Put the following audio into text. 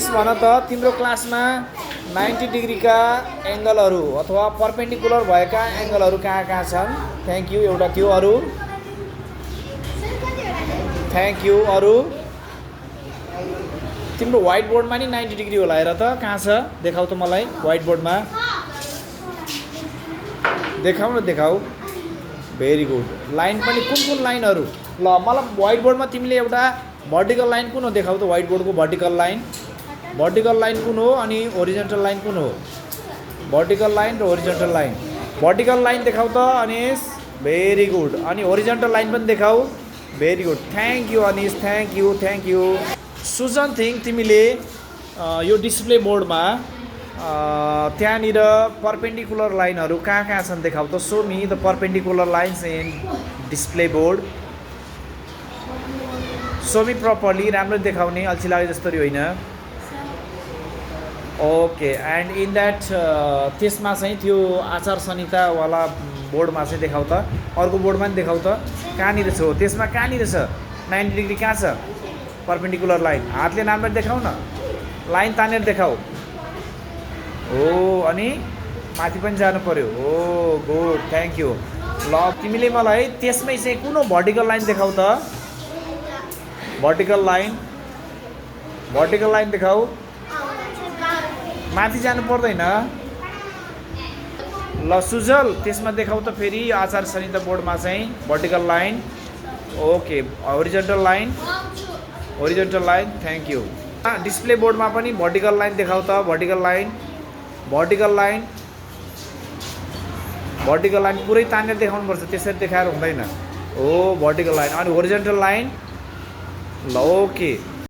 भन त तिम्रो क्लासमा 90 डिग्रीका एङ्गलहरू अथवा पर्पेन्डिकुलर भएका एङ्गलहरू कहाँ कहाँ छन्? Thank you. एउटा त्यो अरू थ्याङ्क यू। अरू तिम्रो व्हाइट बोर्डमा नि 90 डिग्री होला हेर त कहाँ छ देखाऊ त मलाई व्हाइट बोर्डमा देखाऊ न देखाऊ। Very good. लाइन पनि कुन कुन लाइनहरू ल मलाई व्हाइट बोर्डमा तिमीले एउटा भर्टिकल लाइन कुन हो देखाऊ त व्हाइट बोर्डको भर्टिकल लाइन कुन हो अनि होरिजेन्टल लाइन कुन हो? भर्टिकल लाइन र होरिजेन्टल लाइन। भर्टिकल लाइन देखाऊ त अनिस। Very good. अनि होरिजेन्टल लाइन पनि देखाऊ। Very good. Thank you Anis. Thank you. Sujan Thing तिमीले यो डिस्प्ले बोर्डमा त्यहाँनिर पर्पेन्डिकुलर लाइनहरू कहाँ कहाँ छन् देखाऊ त। So me the perpendicular lines in display board. So me properly राम्रो देखाउने अल्छी लागे जस्तो होइन। ओके एन्ड इन द्याट त्यसमा चाहिँ त्यो आचार संहितावाला बोर्डमा चाहिँ देखाऊ त। अर्को बोर्डमा पनि देखाऊ त कहाँनिर छ हो त्यसमा कहाँनिर छ 90 डिग्री कहाँ छ पर्पेन्डिकुलर लाइन? हातले नाम्बर देखाऊ न। लाइन तानेर देखाऊ। हो अनि माथि पनि जानु पर्यो। हो गुड। Thank you. ल तिमीले मलाई त्यसमै चाहिँ कुन हो भर्टिकल लाइन देखाऊ त। भर्टिकल लाइन देखाऊ। माथि जानु पर्दैन। ल सुजल त्यसमा देखाऊ त फेरि आचार संहिता बोर्डमा चाहिँ vertical line. Okay horizontal line. Thank you. Display बोर्डमा पनि भर्टिकल लाइन देखाऊ त। भर्टिकल लाइन पुरै तानेर देखाउनुपर्छ त्यसरी देखाएर हुँदैन। हो भर्टिकल लाइन। अनि होरिजेन्टल लाइन। ल ओके